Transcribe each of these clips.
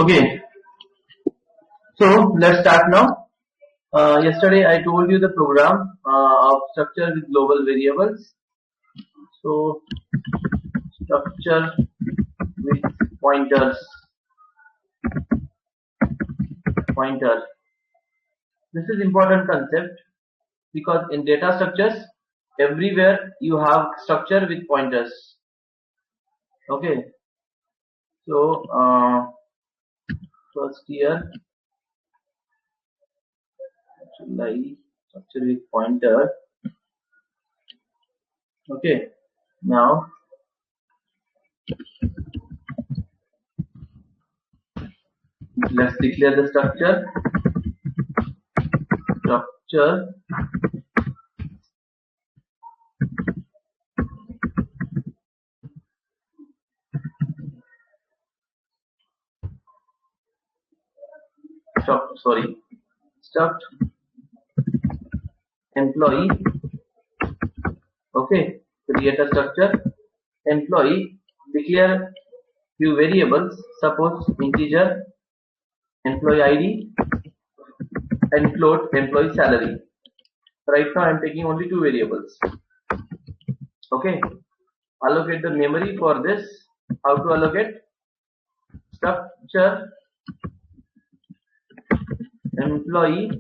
Okay, so let's start now. Yesterday I told you the program of structure with global variables. So structure with pointer. This is important concept because in data structures everywhere you have structure with pointers. Okay, so first here structure with pointer. Okay, now let's declare the structure. Struct employee. Okay, create a structure. Employee, declare few variables, suppose integer, employee ID, and float, employee salary. Right now I am taking only two variables. Okay, allocate the memory for this. How to allocate? Structure employee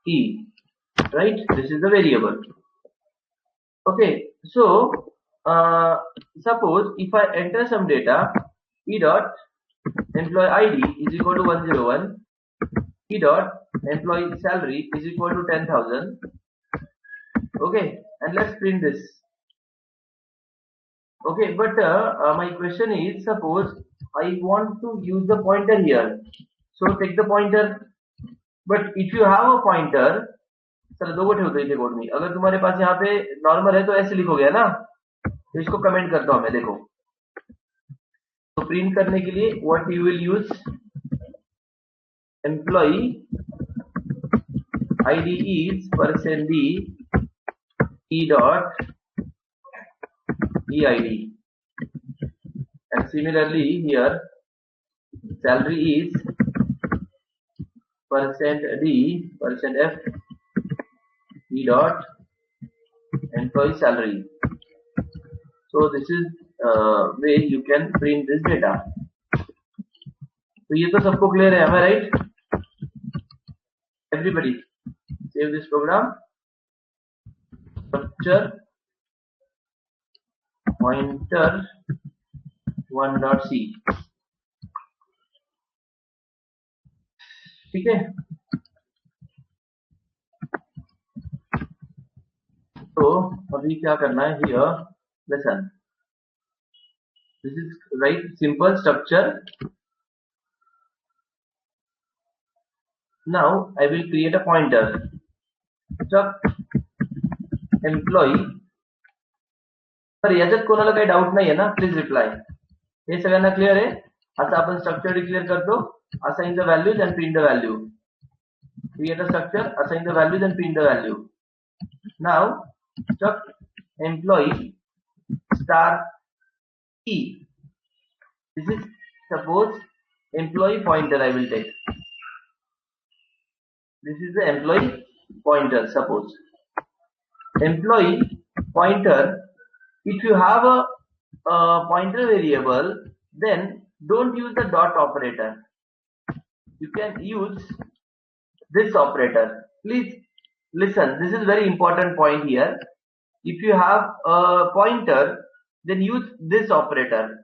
E, right? This is the variable. Okay, so suppose if I enter some data, E dot employee ID is equal to 101, E dot employee salary is equal to 10,000. Okay, and let's print this. Okay, but my question is, suppose I want to use the pointer here, so take the pointer. But if you have a pointer, चलो दो ठेवतो इथे code में, अगर तुम्हारे पास यहाँ पे normal है तो ऐसे लिखोगे ना, तो इसको कमेंट करता हूं मैं, देखो तो प्रिंट करने के लिए what you will use, employee ID is %d e dot eid, and similarly here salary is %d %f e dot employee salary. So this is way you can print this data. तो ये तो सबको clear है, am I right? Everybody save this program. Structure pointer 1.c. ठीक है, तो अभी क्या करना है, here listen, this is right simple structure. Now I will create a pointer. Struct employee. तर याच्यात कोणाला काही डाऊट नाही आहे ना, प्लीज रिप्लाय. हे सगळ्यांना क्लिअर आहे? आता आपण स्ट्रक्चर डिक्लेअर करतो, assign the values and print the value. Create a structure, assign the values and print the value. Now struct employee star e. This is suppose employee pointer I will take. This is the employee pointer. Suppose employee pointer, if you have a pointer variable, then don't use the dot operator. You can use this operator. Please listen, this is very important point here. If you have a pointer, then use this operator.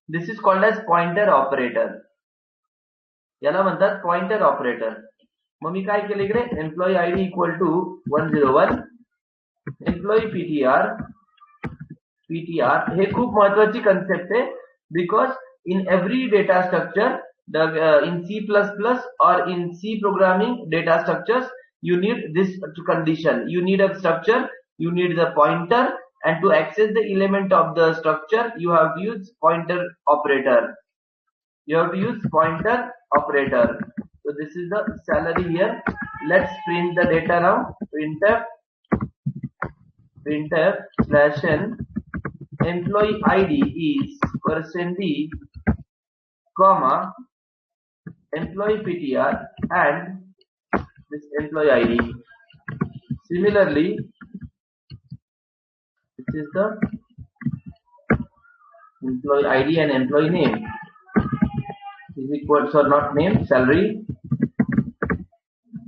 This is called as pointer operator. याला म्हणतात pointer operator. मग मी काय केले इकडे, employee ID equal to 101, employee PTR हे खूप महत्वाची concept आहे, because in every data structure, in C++ or in C programming data structures, you need this condition. You need a structure, you need the pointer, and to access the element of the structure you have to use pointer operator. You have to use pointer operator. So this is the salary here. Let's print the data now. Printf /n employee ID is %d, comma, employee PTR and this employee ID. Similarly, this is the employee ID and employee name is equal, so not name, salary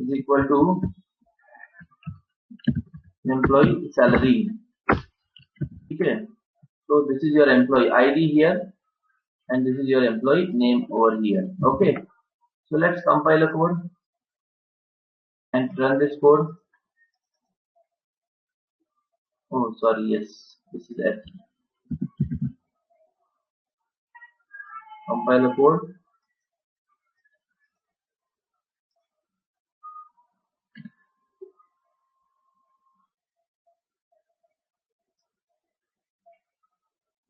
is equal to employee salary. Okay, so this is your employee ID here and this is your employee name over here. Okay, so let's compile a code and run this code. Oh sorry, yes, this is it. Compile a code.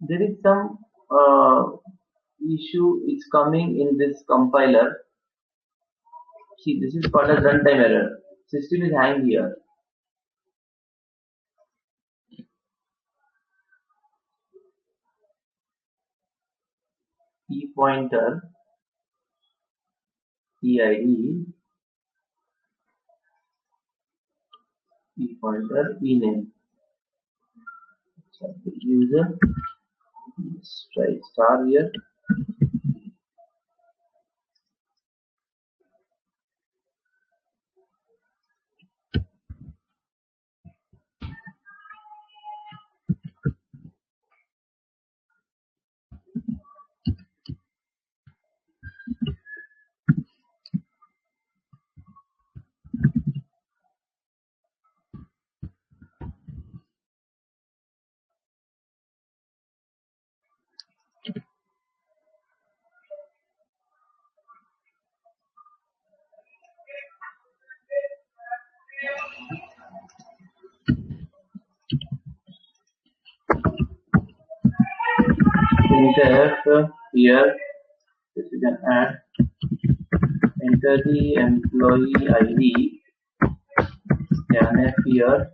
There is some issue is coming in this compiler. See, this is called as runtime error. System is hanging here. Key pointer, EID, key pointer, ename. So user, let's try star here. Printf here, this you can add, enter the employee ID, scanf here,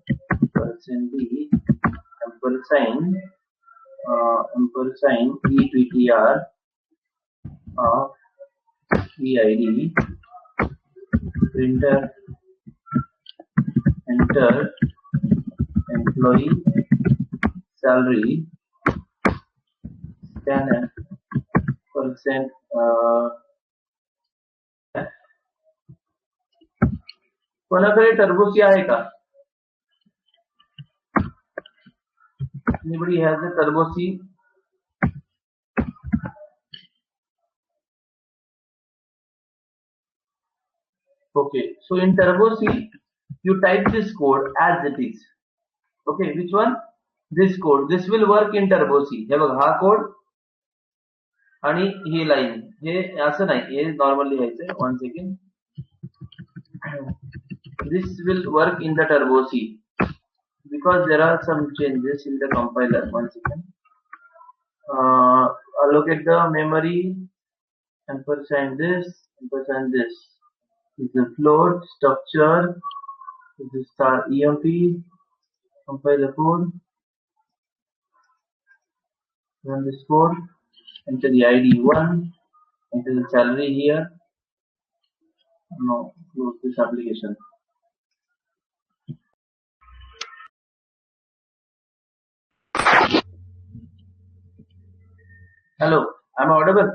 %d, ampersand EPTR of EID, printer, enter employee salary, scanf percent कोणाकडे टर्बोसी आहे का? Anybody has a turbo C? Okay, so in turbo C you type this code as it is. Okay, which one? This code. This will work in turbo C. हे बघ हा code आणि ही line, हे असं नाही, हे normally लिहायचंय. 1 second. This will work in the turbo C because there are some changes in the compiler. 1 second. Allocate the memory, ampersand this is the float structure, this is star emp, compile the code, run this code, enter the ID 1, enter the salary here. No, close this application. Hello, am I audible?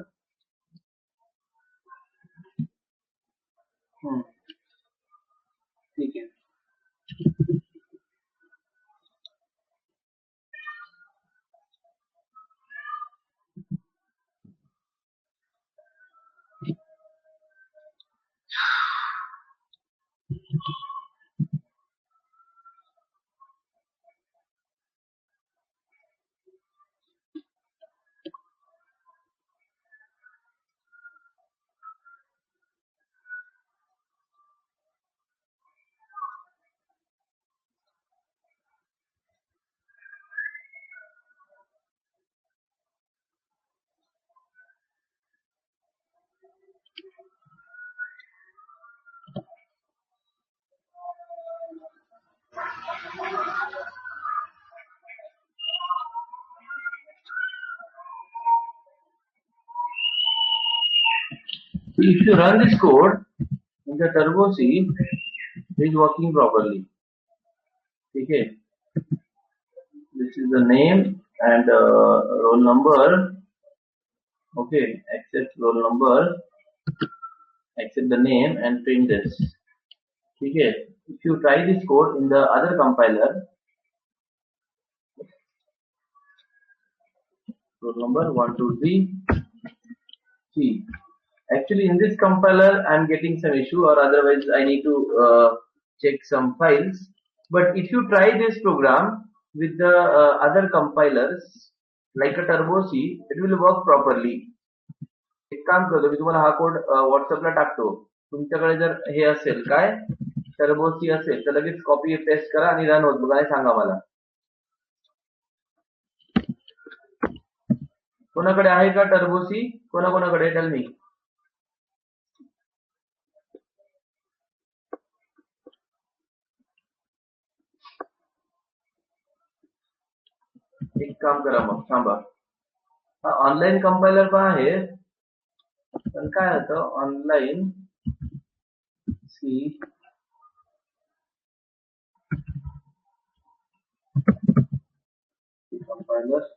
ठीक है. If you run this code in the Turbo C, it is working properly. Okay, this is the name and roll number. Okay, accept roll number, accept the name and print this. Okay, if you try this code in the other compiler, roll number 123 C. Actually, in this compiler, I'm getting some issue, or otherwise, I need to check some files. But if you try this program with the other compilers, like a Turbo C, it will work properly. एक काम करतो मी तुम्हाला हा code व्हॉट्सअपला टाकतो. तुमच्याकडे जर हे असेल काय टर्बो सी असेल तर लगेच कॉपी पेस्ट करा आणि रन होत बघा आणि सांगा मला. कोणाकडे आहे का टर्बो सी? कोणाकोणाकडे? Tell me. एक काम करा मग थांबा. हा ऑनलाईन कंपायलर पण आहे पण काय होतं online C compiler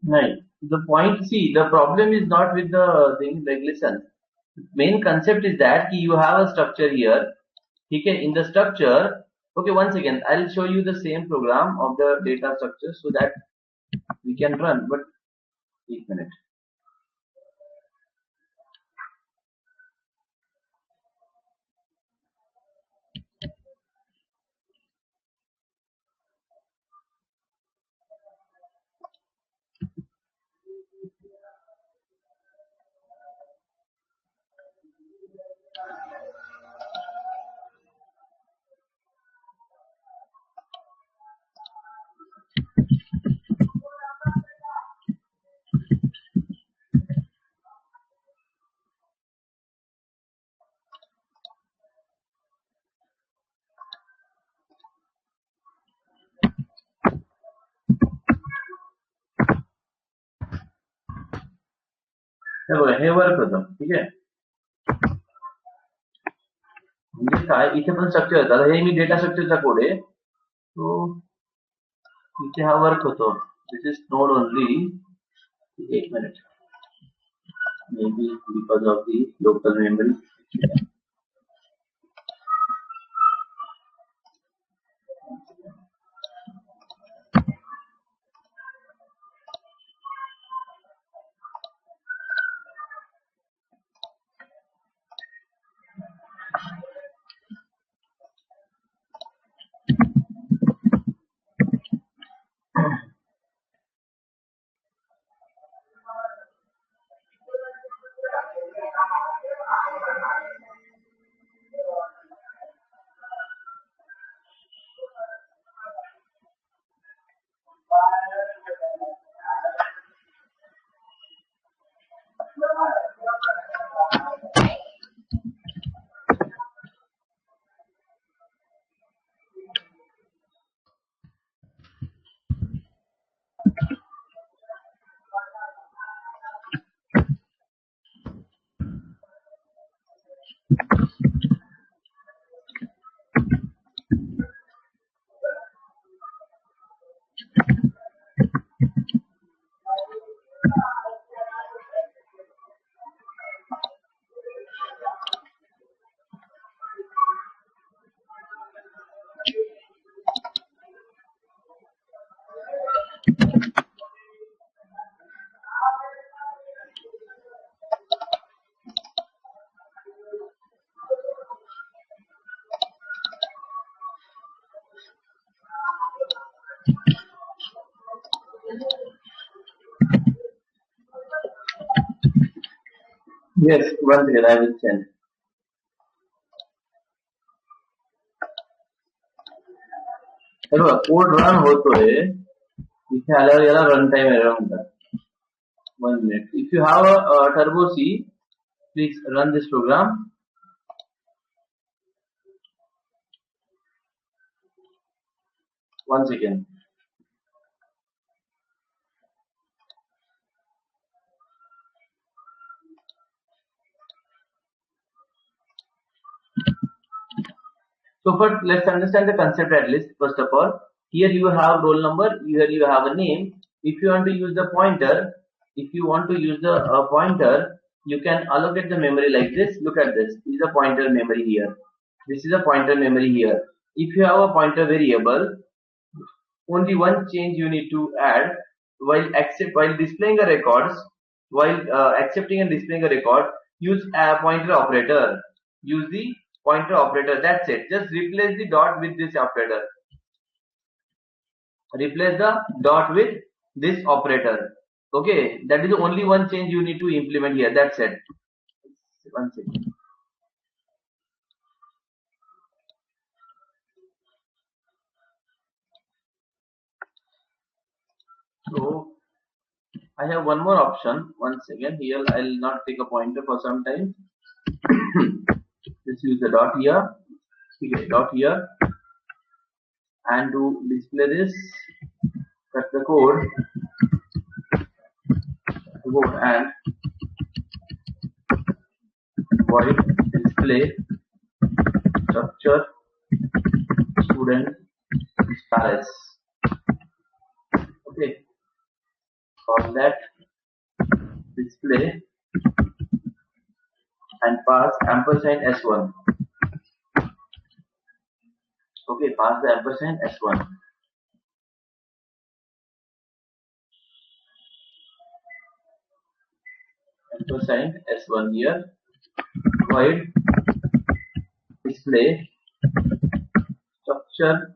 Right. The point, see, the problem is not with the thing, like listen. Main concept is that you have a structure here. Okay, in the structure, okay, once again, I'll show you the same program of the data structure so that we can run, but 1 minute. हे बघा हे work होतं. ठीक आहे, म्हणजे काय इथे पण structure होतं. आता हे मी डेटा स्ट्रक्चरचा कोड आहे तो इथे हा वर्क होतो. This is node only. 1 minute. maybe because of the local memory. Yes, one second, I will send. हे बघा कोड रन होतोय इथे आल्यावर याला रन टाइम एरर म्हणतात. 1 minute. If you have a turbo C, please run this program. One second. So first, let's understand the concept at least. First of all, here you have roll number, here you have a name. If you want to use the pointer, you can allocate the memory like this. Look at this. This is a pointer memory here. This is a pointer memory here. If you have a pointer variable, only one change you need to add while displaying a records. While accepting and displaying a record, use a pointer operator. Use the pointer operator. That's it. Just replace the dot with this operator. Replace the dot with this operator. Okay, that is the only one change you need to implement here. That's it. One second. So I have one more option. One second. Here I'll not take a pointer for some time. Just use the dot here. Okay, dot here. And to display this, cut the code. And void display structure student s. Okay, call that display and pass ampersand s1. Okay, pass the ampersand s1. Ampersand s1 here. Void display structure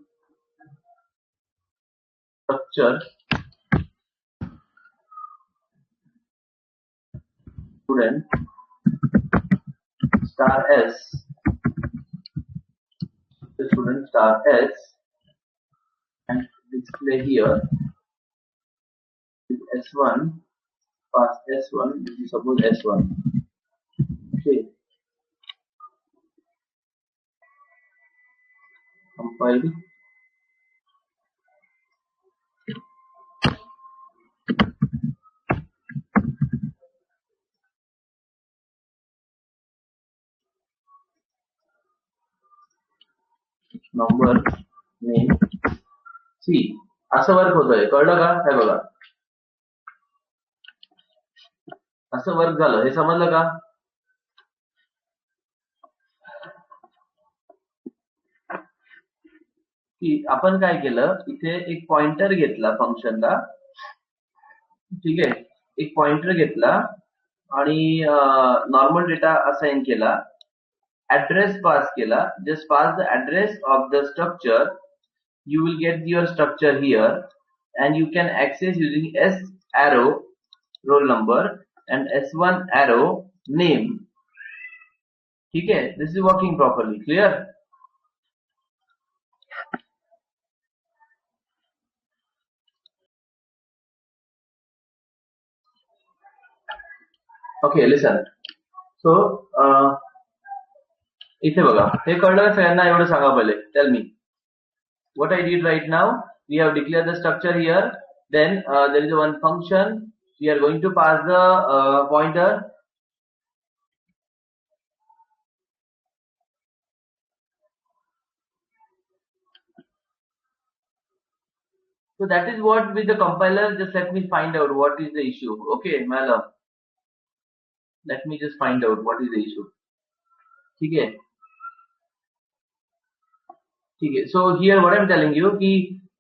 student star s. The student star s and display here with s1. Pass s1. This is suppose s1. Okay. Compile. Number name सी असं work होतंय. कळलं का? हे बघा असं work झालं. हे समजलं का? की आपण काय केलं, इथे एक पॉइंटर घेतला फंक्शनला, ठीक आहे, एक पॉइंटर घेतला आणि नॉर्मल डेटा असाइन केला, ऍड्रेस पास केला. Just pass the address of the structure, you will get your structure here, and you can access using S arrow roll number and S1 arrow name. ठीक है, this is working properly. Clear? Okay, listen. So इथे बघा, हे कळलं सगळ्यांना? एवढं सांगा पहिले. Tell me what I did right now. We have declared the structure here. Then there is one function. We are going to pass the pointer. So that is what with the compiler. Just let me find out what is the issue. Okay, my love. Let me just find out what is the issue. ठीक है, ठीक है. So here what I'm telling you,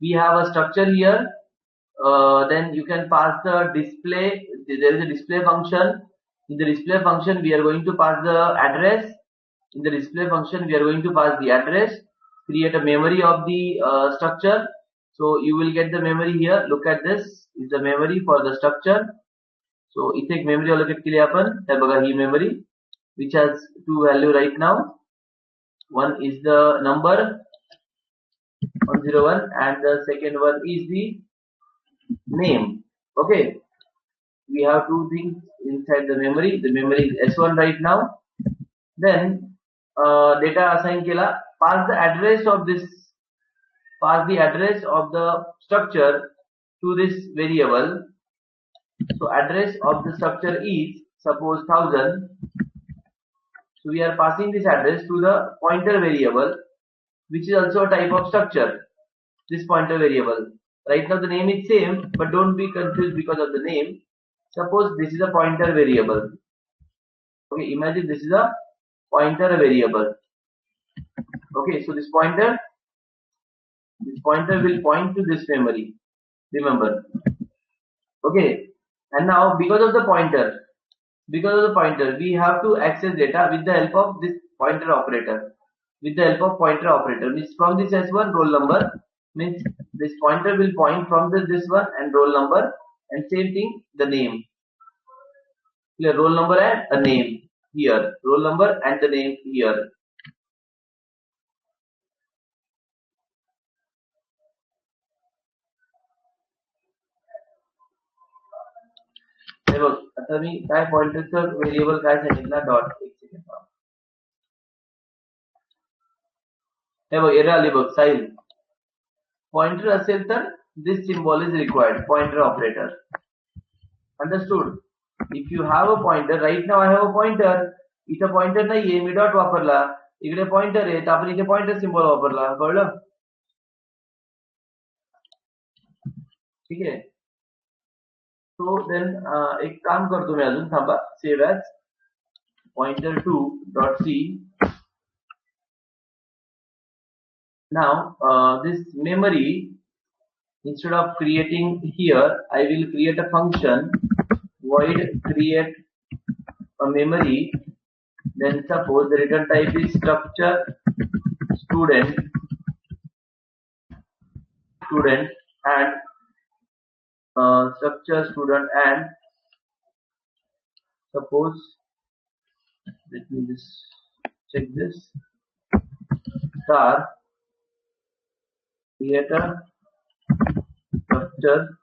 we have a structure here. Then you can pass the display. There is a display function. In the display function, we are going to pass the address. In the display function, we are going to pass the address. Create a memory of the structure. So you will get the memory here. Look at this. Is the memory for the structure. So इथे एक memory allocate केली आपण. हे बघा ही memory, which has two value right now. One is the number 101 and the second one is the name. Okay, we have two things inside the memory. The memory is S1 right now. Then data assign kela, pass the address of the structure to this variable. So address of the structure is suppose 1000. So we are passing this address to the pointer variable, which is also a type of structure. This pointer variable. Right now the name is same, but don't be confused because of the name. Suppose this is a pointer variable. Okay, imagine this is a pointer variable. Okay, so this pointer will point to this memory. Remember. Okay, and now because of the pointer, we have to access data with the help of this pointer operator. With the help of pointer operator, means from this S1 roll number, means this pointer will point from this one and roll number, and same thing the name. Clear? Roll number and a name here. Roll number and the name here. हे बघ, आता मी काय पॉइंटरचं variable काय सांगितलं, dot. एक second. हे बघ error आली बघ, साईल. पॉइंटर असेल तर this symbol is required, pointer operator. Understood? If you have a pointer, right now I have a pointer. इथं pointer नाहीये, मी डॉट वापरला. इकडे pointer आहे, तर आपण इथे pointer symbol वापरला. कळलं? ठीक आहे. So then एक काम करतो मी अजून, थांबा. Save as pointer2 dot c. Now this memory, instead of creating here, I will create a function void create a memory. Then suppose the return type is structure student and structure student, and suppose, let me just check this, star create a structure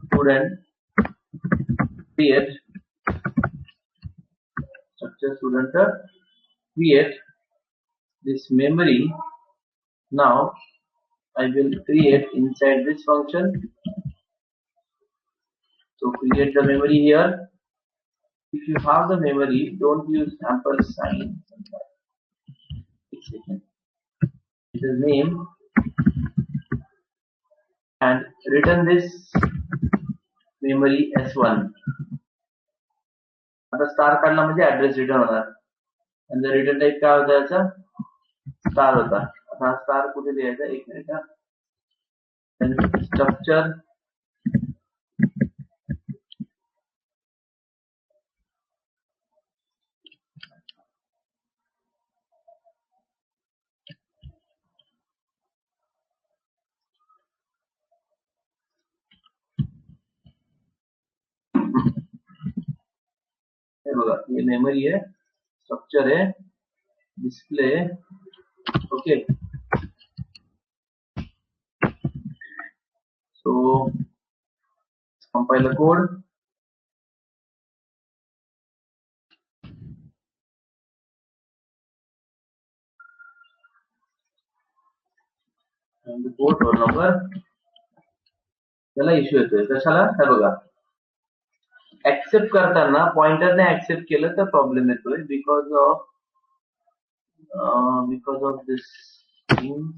student create structure student create this memory. Now I will create inside this function. So create the memory here. If you have the memory, don't use ampersand. It is name and return this memory S1. आता star काढला म्हणजे address return होणार आणि return type काय होता याचा star होता. आता हा स्टार कुठे लिहायचा एक मिनिट. स्ट्रक्चर हे बघा ये मेमरी है, स्ट्रक्चर है, display. Okay so compile the code. And the port roll number त्याला इश्यू येतोय कशाला हे बघा. ऍक्सेप्ट करताना पॉइंटरने ऍक्सेप्ट केलं तर प्रॉब्लेम येतोय बिकॉज ऑफ दिस थिंग.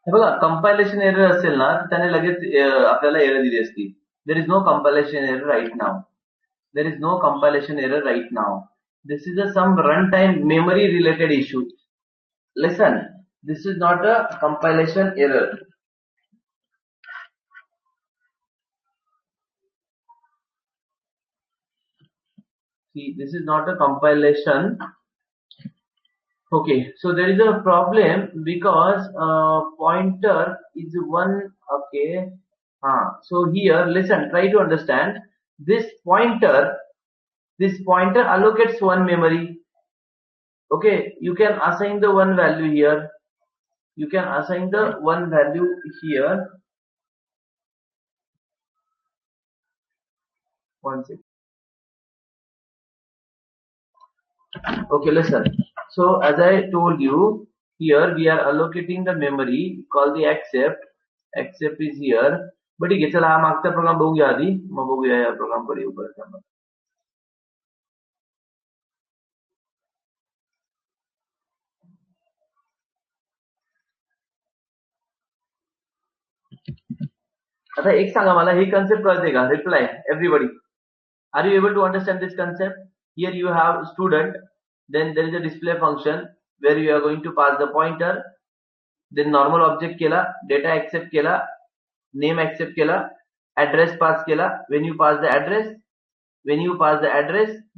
हे बघा कंपायलेशन एरर असेल ना त्याने लगेच आपल्याला एरर दिली असती. There is no compilation error right now. There is no compilation error right now. This is some runtime memory related issue. Listen, this is not a compilation error. See, this is not a compilation. Okay, so there is a problem because pointer is one. Okay, so here listen, try to understand this pointer. This pointer allocates one memory. Okay, you can assign the one value here. You can assign the one value here. One second. Okay, listen. So as I told you, here we are allocating the memory called the accept. Accept is here. But ठीक आहे चला हा मागचा programme बघूया आधी मग बघूया या programme कडे येऊ परत. आता एक सांगा मला ही कन्सेप्ट कळते का? Reply everybody. Are you able to understand this concept? Here you have student, then there is a display function where you are going to pass the pointer, then normal object केला, data accept केला, name accept केला, address pass केला. When you pass the address,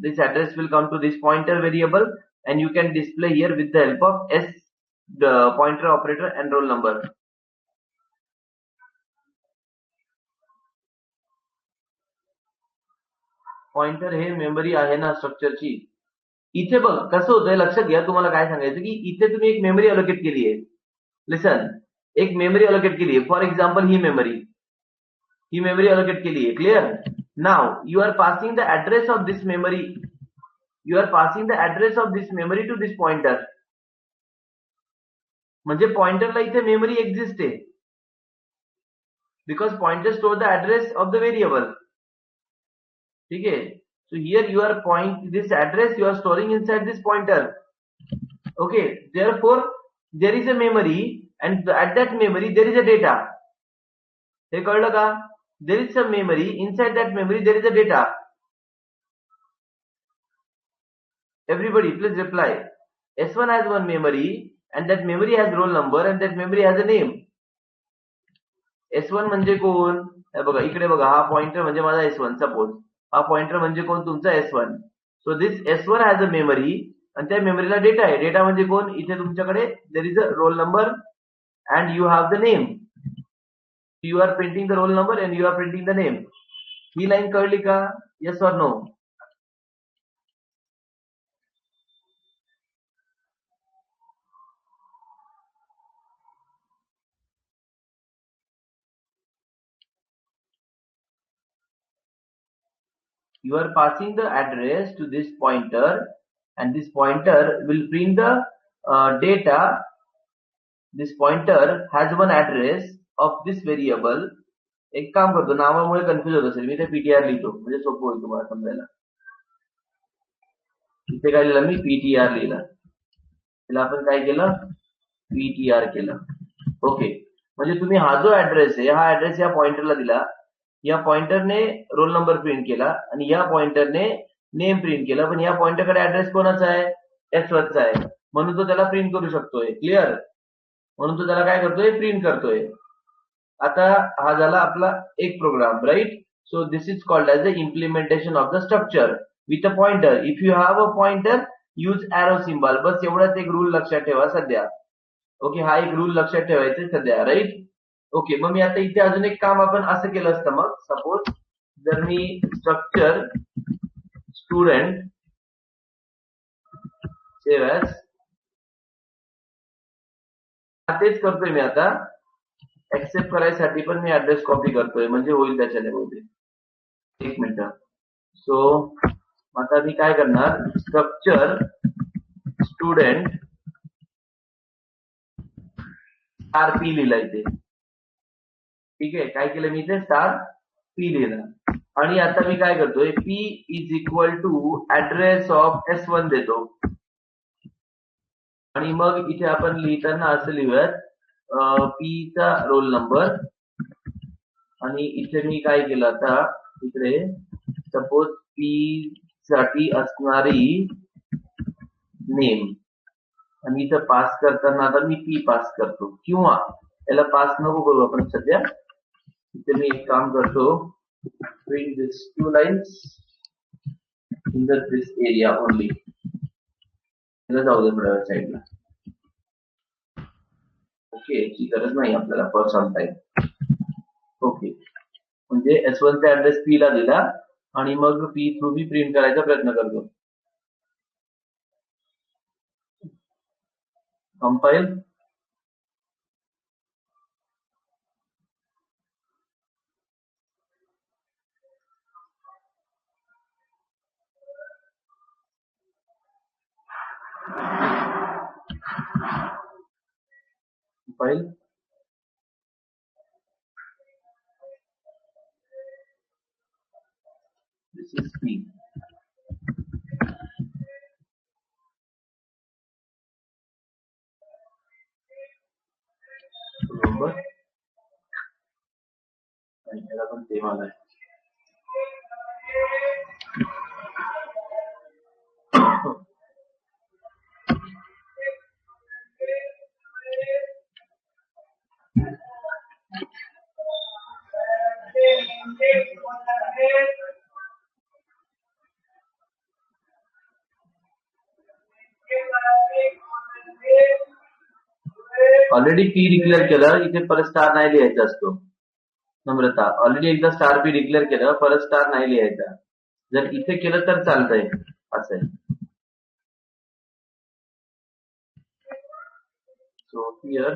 this address will come to this pointer variable and you can display here with the help of s, the pointer operator and roll number. Pointer हे memory आहे ना स्ट्रक्चरची. इथे बघ कसं होतंय लक्षात घ्या. तुम्हाला काय सांगायचं की इथे तुम्ही एक मेमरी अलोकेट केली आहे. लिसन, एक मेमरी अलोकेट केली आहे. फॉर एक्झाम्पल ही मेमरी अलोकेट केली आहे. Clear? Now you are passing the address of this memory. You are passing the address of this memory to this pointer. म्हणजे पॉइंटरला इथे मेमरी एक्झिस्ट आहे because pointer store the address of the variable. ठीक है, so here you are this address you are storing inside this pointer. Okay, therefore there is a memory and at that memory there is a data. हे कळलं का? There is a memory, inside that memory there is a data. Everybody please reply. S1 has one memory and that memory has roll number and that memory has a name. S1 म्हणजे कोण? हे बघा इकडे बघा, हा pointer म्हणजे माझा S1. Suppose हा pointer म्हणजे कोण, तुमचा S1. So this S1 has a memory, आणि त्या मेमरीला डेटा आहे. डेटा म्हणजे कोण, इथे तुमच्याकडे there is a roll number and you have the name. You are printing the roll number and you are printing the name. ही line कळली का? Yes or no? You are passing the address to this pointer, and this pointer will print the data. This pointer has one address of this variable. एक काम करतो, नावामुळे confuse होत असेल, मी ते PTR लिहितो म्हणजे सोपं होईल तुम्हाला समजायला. इथे काय लिहिलं मी, पीटीआर लिहिलं. त्याला आपण काय केलं, पीटीआर केलं. ओके, म्हणजे तुम्ही हा जो ऍड्रेस आहे, हा ऍड्रेस या पॉइंटरला दिला. या पॉइंटरने रोल नंबर प्रिंट केला आणि या पॉइंटरने नेम प्रिंट केलं. पण या पॉइंटरकडे ऍड्रेस कोणाचा आहे, S1 चा आहे, म्हणून तो त्याला प्रिंट करू शकतोय. क्लिअर? म्हणून तो त्याला काय करतोय, प्रिंट करतोय. आता हा झाला आपला एक program, right? So this is called as the implementation of the structure with a pointer. If you have a pointer, use arrow symbol. बस एवढाच एक रूल लक्षात ठेवा सध्या. ओके, हा एक रूल लक्षात ठेवायचा आहे सध्या, राईट? ओके, मग मी आता इथे अजून एक काम आपण असं केलं असतं. मग सपोज जर मी स्ट्रक्चर स्टुडंट सेव्ह एज, तेच करतोय मी आता. एक्सेप्ट करायसाठी पण मी ऍड्रेस कॉपी करतोय, म्हणजे होईल त्याच्याने बहुतेक. एक मिनिट. सो आता मी काय करणार, स्ट्रक्चर स्टुडंट स्टार पी लिहिला इथे. ठीक आहे, काय केलं मी इथे, स्टार पी लिहिला. आणि आता मी काय करतोय, P is equal to address of S1 देतो. आणि मग इथे आपण लिहिताना असं लिहूयात, पी चा रोल नंबर. आणि इथे मी काय केलं, आता इकडे सपोज पी साठी असणारी नेम, आणि इथं पास करताना आता मी पी पास करतो, किंवा याला पास नको करू आपण सध्या. इथे मी एक काम करतो, print this 2 lines in this area only. जाऊ दे थोड्या साईडला. ओके, याची गरज नाही आपल्याला फॉर सम टाइम. ओके, म्हणजे S1 चा ऍड्रेस पी ला दिला आणि मग पी थ्रू बी प्रिंट करायचा प्रयत्न करतो. Compile. Compile. This is P. बरोबर, आणि त्याला पण सेम आलाय. ऑलरेडी पी डिक्लेअर केलं, इथे परत स्टार नाही लिहायचा असतो. नम्रता, ऑलरेडी एकदा स्टार पी डिक्लेअर केलं, परत स्टार नाही लिहायचा. जर इथे केलं तर चालतंय, असं आहे. So here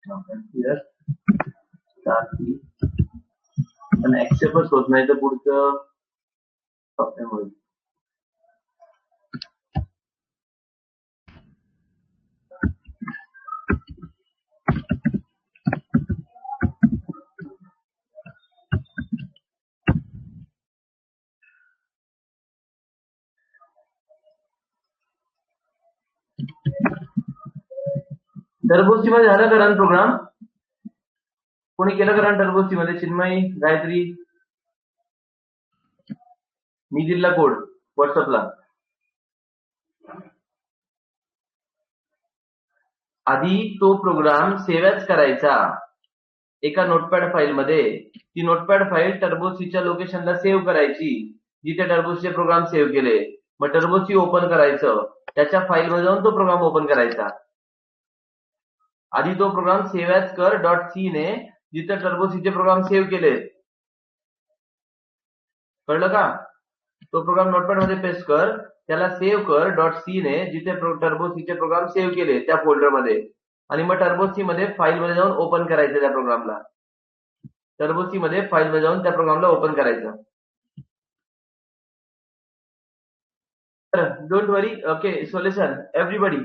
here star P, पण ऍक्सेप्टच होत नाही, तर पुढचं प्रॉब्लेम होईल. टर्बोसी मध्ये झालं का रन प्रोग्राम? कोणी केलं का रन टर्बोसी मध्ये? चिन्मयी, गायत्री, मी दिला कोड व्हॉट्सअपला. आधी तो प्रोग्राम सेव्हच करायचा एका नोटपॅड फाईल मध्ये. ती नोटपॅड फाईल टर्बोसीच्या लोकेशनला सेव्ह करायची जिथे टर्बोसीचे प्रोग्राम सेव्ह केले. मग टर्बोसी ओपन करायचं, त्याच्या फाईलमध्ये जाऊन तो प्रोग्राम ओपन करायचा. आधी तो प्रोग्राम सेव्ह ॲज कर डॉट सी ने जिथे टर्बोसीचे प्रोग्राम सेव्ह केले. कळलं का? तो प्रोग्राम नोटपॅड मध्ये पेस्ट कर, त्याला सेव्ह कर डॉट सी ने जिथे टर्बोसीचे प्रोग्राम सेव्ह केले त्या फोल्डरमध्ये, आणि मग टर्बोसी मध्ये फाईल मध्ये जाऊन ओपन करायचं त्या प्रोग्रामला. टर्बोसी मध्ये फाईल मध्ये जाऊन त्या प्रोग्रामला ओपन करायचं. Don't worry. Okay, so listen, everybody,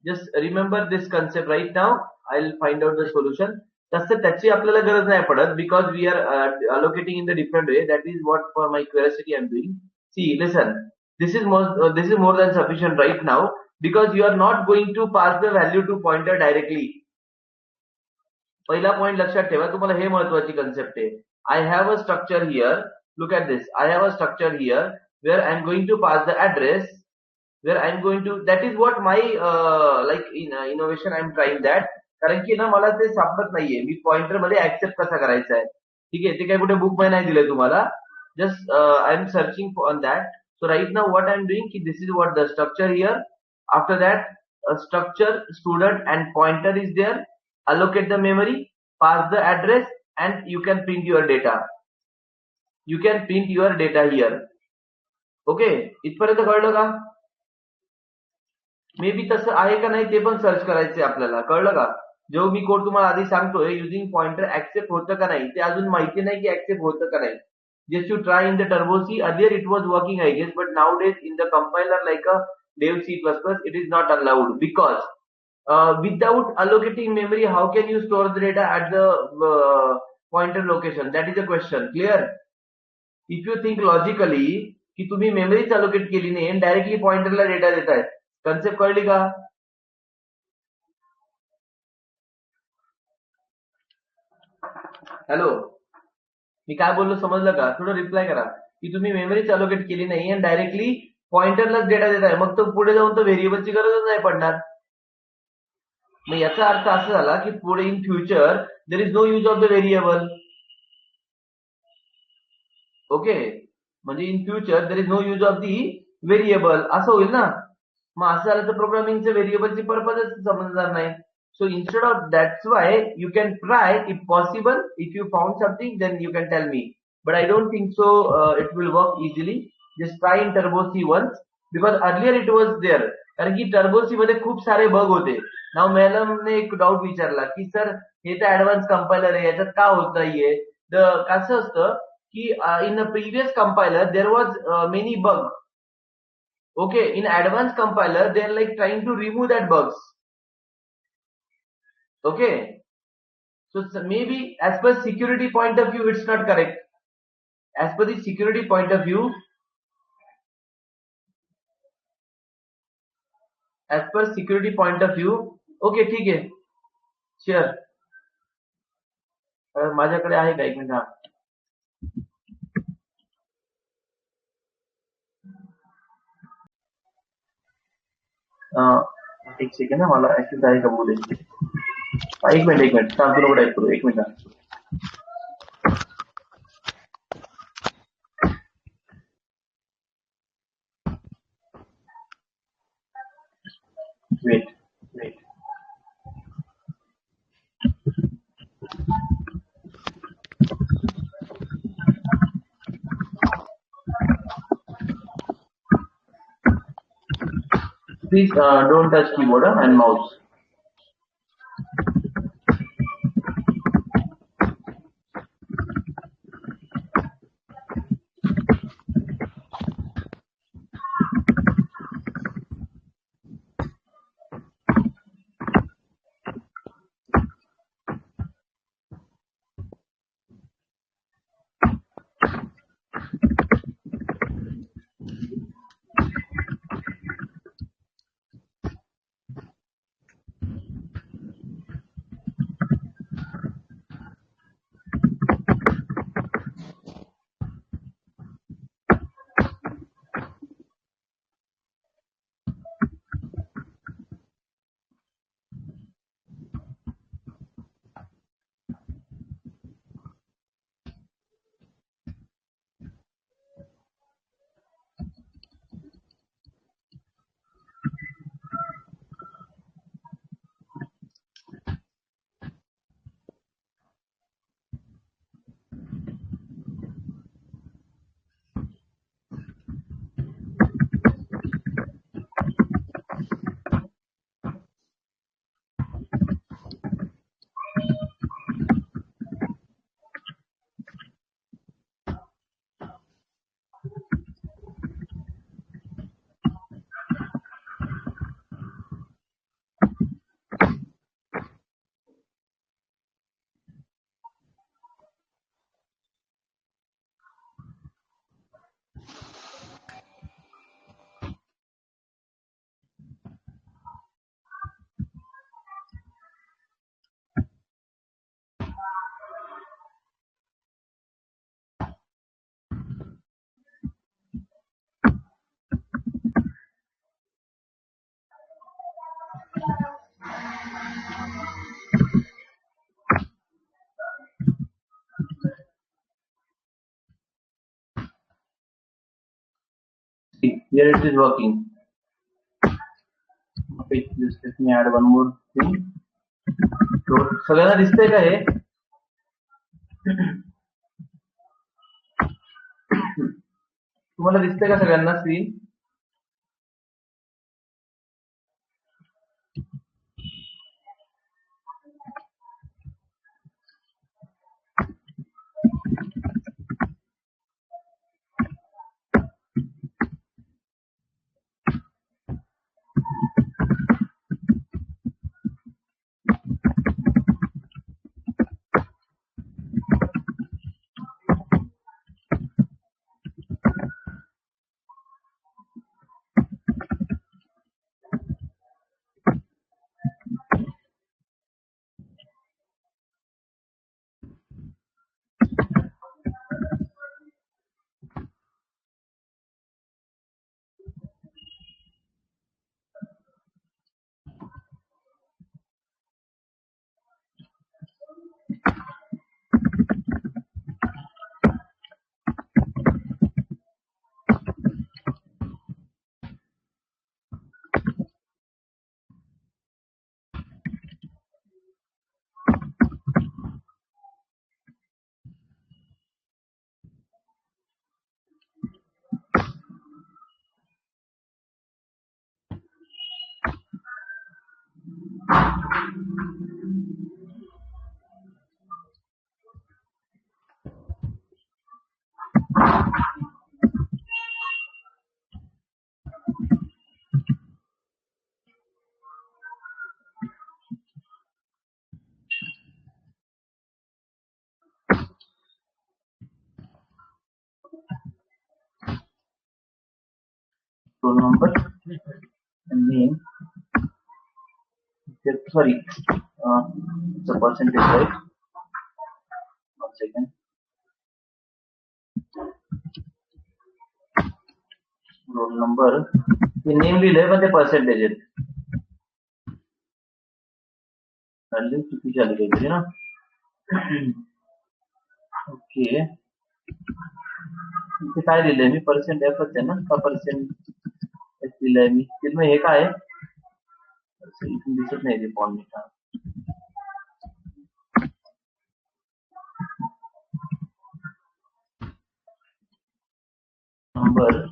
just remember this concept right now. I'll find out the solution. तसं त्याची आपल्याला गरज नाही पडत because we are allocating in the different way. That is what for my curiosity I'm doing. See, listen, this is more than sufficient right now because you are not going to pass the value to pointer directly. पहिला point लक्षात ठेवा, तुम्हाला हे महत्वाची concept आहे. I have a structure here. Look at this. I have a structure here where I'm going to pass the address, where I'm going to, that is what my innovation I'm trying that. कारण की ना मला ते सापडत नाहीये, मी pointer मध्ये accept कसा करायचा आहे. ठीक आहे, ते काही कुठे बुक मध्ये नाही दिलंय तुम्हाला. Just I am searching on that. So right now what I am doing की this is what the structure here. After that structure, student and pointer is there. Allocate the memory, pass the address, and you can print your data. You can print your data here. Okay, इथपर्यंत कळलं का? May be तसं आहे का नाही ते पण search करायचंय आपल्याला. कळलं का? जेव्हा मी कोड तुम्हाला आधी सांगतोय युझिंग पॉइंटर ऍक्सेप्ट होतं का नाही ते अजून माहिती नाही की ऍक्सेप्ट होतं का नाही. Just you try in the Turbo C. Earlier it was working I guess, but nowadays in the compiler like a dev C++, it is not allowed because without allocating memory, how can you store the data at the pointer location? That is a question. Clear? If you think logically की तुम्ही मेमरीच allocate केली नाही आणि directly पॉइंटरला data देताय, concept कळली का? Hello, मी काय बोललो समजलं का? थोडं रिप्लाय करा की तुम्ही मेमरीच अलोकेट केली नाही आणि डायरेक्टली पॉइंटरलाच डेटा देताय, मग तो पुढे जाऊन तर व्हेरिएबलची गरजच नाही पडणार. मग याचा अर्थ असा झाला की पुढे in future there is no use of the variable. Okay, म्हणजे in future there is no use of the variable असं होईल ना. मग असं झालं तर प्रोग्रामिंगचं व्हेरिएबलची पर्पजच समजणार नाही. So instead of, that's why you can try if possible. If you found something, then you can tell me. But I don't think so. It will work easily. Just try in Turbo C once because earlier it was there. कारण की Turbo C मध्ये खूप सारे bug होते. नाव मॅडमने एक doubt विचारला की sir हे तर ऍडव्हान्स कंपायलर आहे, याच्यात का होत नाहीये. कसं असतं की in the previous compiler there was many bug. Okay, in advanced compiler they are like trying to remove that bugs. Okay, so maybe as per security point of view it's not correct. As per the security point of view, okay, ठीक आहे, share. माझ्याकडे आहे का? एक minute. एक second ना, मला access आहे का बोले. एक मिनिट सांगतो नको टाईप करू. एक minute. Wait. Please don't touch keyboard and mouse. here it is working. Okay, just let me add one more thing. So सगळ्यांना दिसतंय का हे? तुम्हाला दिसतंय का सगळ्यांना screen? Roll number and name. Sorry, it's a percentage, right? 1 second. Roll number. The name लिहिलंय पण ते percentage आहेत. व्हॅल्यू चुकीची आली काहीतरी ना. ओके, इथे काय लिहिलंय मी? पर्सेंट एफच आहे ना का पर्सेंट एफ लिहिलंय मी? तिथे हे काय आहे? इथून दिसत नाही ते फॉन्ट नीट. नंबर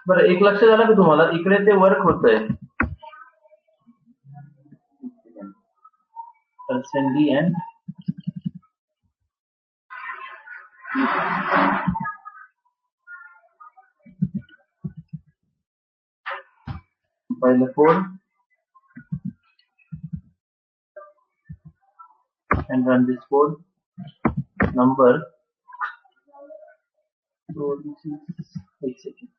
बरं, एक लक्ष झालं का तुम्हाला? इकडे ते वर्क होतंय percent D and by the code and run this code. Number. So this is 1 second.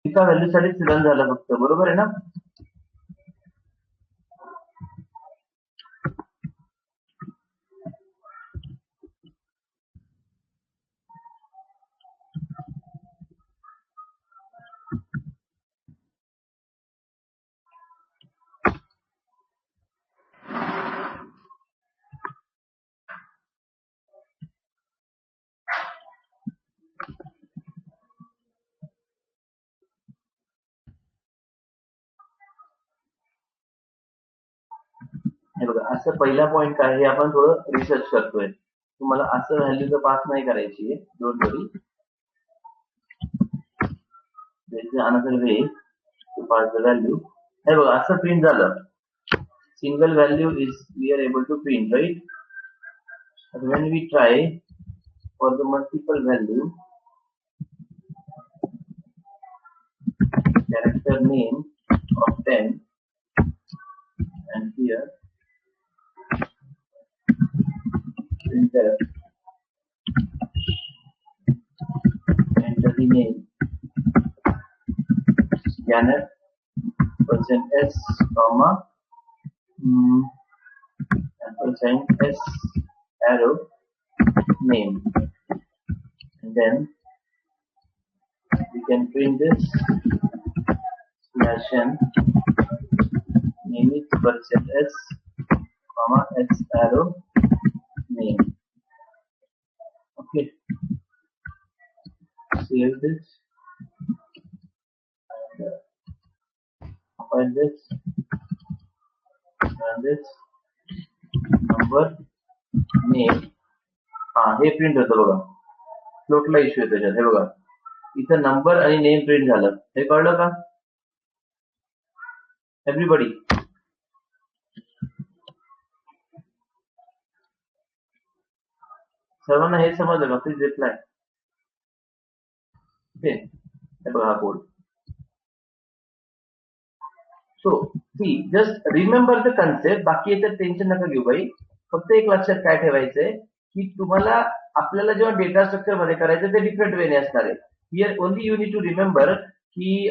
एका व्हॅल्यू साठी रन झालं फक्त, बरोबर आहे ना? हे बघा, असं पहिला पॉइंट काय हे आपण थोडं रिसर्च करतोय. तुम्हाला असं व्हॅल्यू तर पास नाही करायची आहे, don't worry. There is another way to pass the value. हे बघा असं प्रिंट झालं. Single value is we are able to print, right? When we try for the multiple value, character name of 10, and here printer enter the name scanner %s comma %s arrow name, and then we can print this slash n name is %s comma s arrow name. Okay, save this and compile this, run this. Number name, हे print होतं बघा, फ्लोटला issue आहे त्याच्यात. हे बघा इथं number आणि name print झालं. हे कळलं का एव्हरीबडी? सर्वांना हे समजलं का? Please reply. ओके, हे बघा हा code. So see just remember the concept. बाकी याच्यात टेन्शन नका घेऊ बाई. फक्त एक लक्षात काय ठेवायचंय की तुम्हाला आपल्याला जेव्हा डेटा स्ट्रक्चर मध्ये करायचं ते डिफरंट वेने असणार आहे. Here only you need to remember की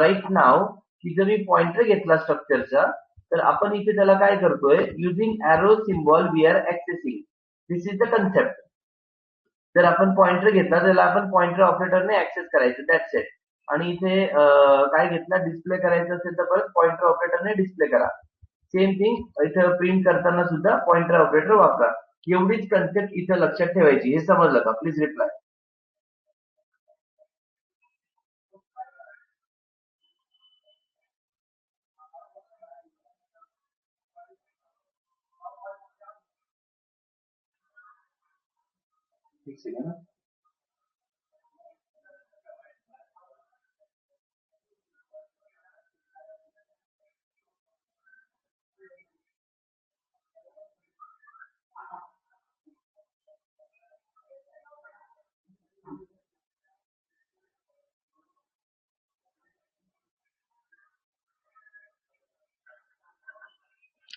राईट नाव की जर मी पॉइंटर घेतला स्ट्रक्चरचा तर आपण इथे त्याला काय करतोय, using arrow symbol we are accessing. This is the concept. जर आपण पॉइंटर घेतला त्याला आपण पॉइंटर ऑपरेटरने ऍक्सेस करायचं, दॅट्स इट. आणि इथे काय घेतला, डिस्प्ले करायचं असेल तर परत पॉइंटर ऑपरेटरने डिस्प्ले करा. सेम थिंग इथे प्रिंट करताना सुद्धा पॉइंटर ऑपरेटर वापरा. एवढीच कन्सेप्ट इथे लक्षात ठेवायची. हे समजलं का? Please reply. एक सेकंड.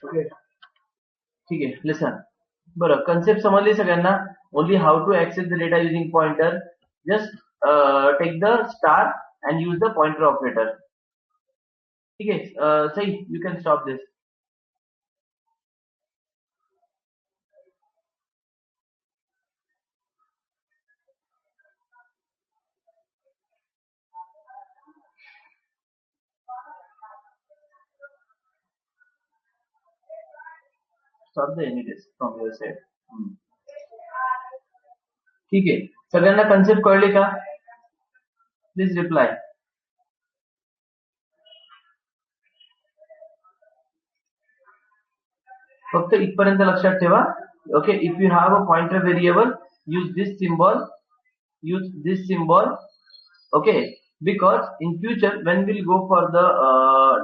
ओके ठीक आहे, लिसन. बरं, कन्सेप्ट समजली सगळ्यांना? Only how to access the data using pointer. Just take the star and use the pointer operator. ठीक आहे, सही, you can stop this. Stop the any disk from your side. ठीक आहे, सगळ्यांना कन्सेप्ट कळली का? Please reply. फक्त इथपर्यंत लक्षात ठेवा. Okay, if you have a pointer variable use this symbol. Okay, because in future when we'll go for the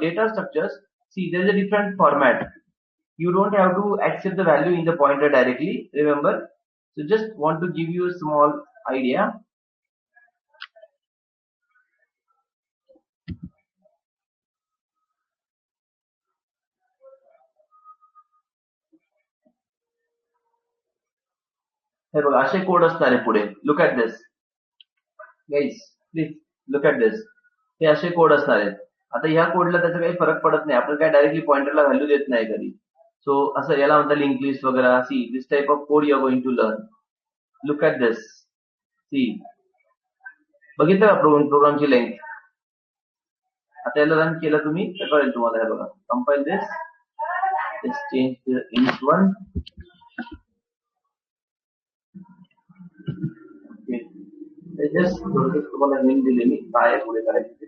data structures, see there is a different format. You don't have to accept the value in the pointer directly, remember. So just want to give you a small idea. हे बघा असे code असणार आहे पुढे. Look at this guys, please look at this. हे असे code असणार आहेत. आता ह्या कोडला त्याचा काही फरक पडत नाही. आपण काय डायरेक्टली पॉइंटरला व्हॅल्यू देत नाही कधी. सो असं याला म्हणतात लिंक लिस्ट वगैरे. See this type of code you are going to learn. Look at this. See बघितलं का प्रोग्रामची लेंथ? आता याला रन केलं तुम्ही तर कळेल तुम्हाला. हे बघा, compile this, change int1. Just तुम्हाला लिंक दिलेली काय पुढे करायची ते.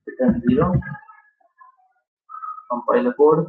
Return 0, compile code.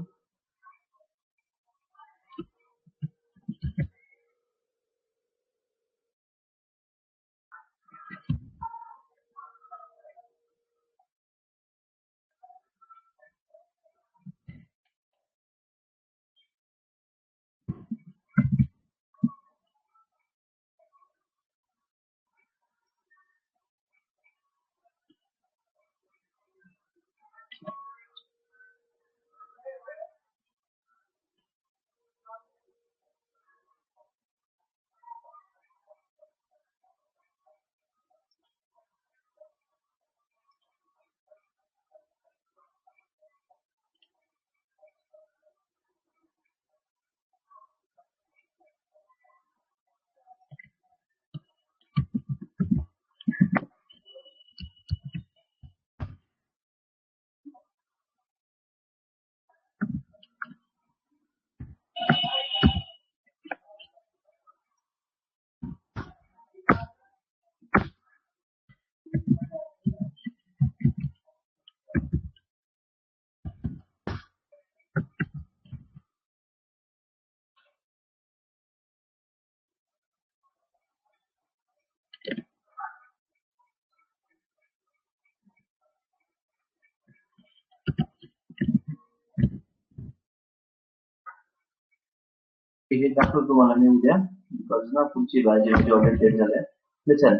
हे दाखवतो तुम्हाला मी उद्या बिकॉज ना पुढची भाजी ऑर्डर डेट झालंय. लिसन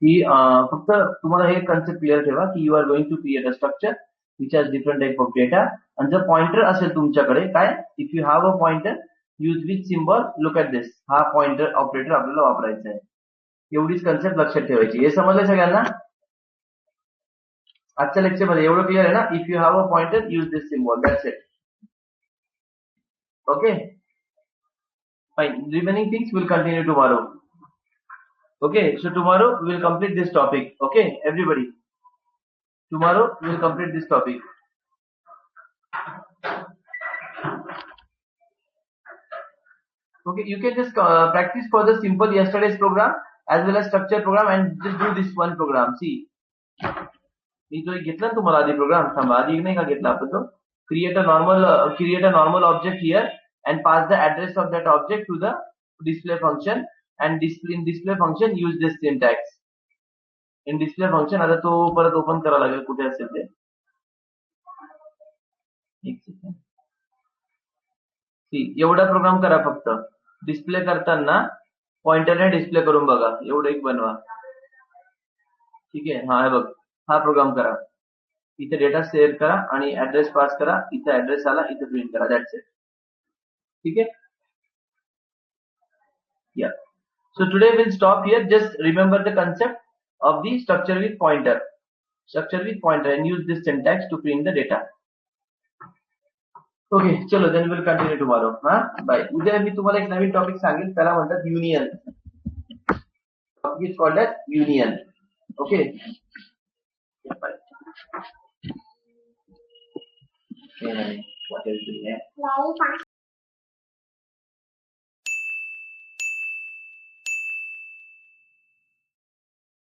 की फक्त तुम्हाला हे कन्सेप्ट क्लिअर ठेवा की you are going to create a structure which has different type of data. आणि जर पॉइंटर असेल तुमच्याकडे काय if you have a pointer use with symbol look at this. हा पॉइंटर ऑपरेटर आपल्याला वापरायचा आहे. एवढीच कन्सेप्ट लक्षात ठेवायची. हे समजलं सगळ्यांना आजच्या लेक्चर मध्ये? एवढं क्लिअर आहे ना? If you have a pointer use this symbol. That's it. Okay fine. Remaining things will continue tomorrow. Okay, so tomorrow we will complete this topic. Okay, everybody. Tomorrow we will complete this topic. Okay, you can just practice for the simple yesterday's program as well as structure program and just do this one program. See, मी जो घेतला ना तुम्हाला आधी programme, थांबा आधी नाही का घेतला आपण तो? Create a normal object here and pass the address of that object to the display function and in display function use this syntax. In display function आता तो परत ओपन करावा लागेल कुठे असेल ते. एक सेकंड. एवढा प्रोग्राम करा फक्त. डिस्प्ले करताना पॉइंटरने डिस्प्ले करून बघा. एवढं एक बनवा. ठीक आहे. हा हे बघ, हा प्रोग्राम करा. इथे डेटा शेअर करा आणि ऍड्रेस पास करा. इथे ऍड्रेस आला, इथे प्रिंट करा. That's it. ठीक आहे. या so today will stop here. Just remember the concept of the structure with pointer and use this syntax to print the data. Okay, चलो then we'll continue tomorrow. Bye. उद्या मी तुम्हाला एक नवीन topic सांगेल, त्याला म्हणतात union. Topic is called as union. Okay. Bye. What else do we have?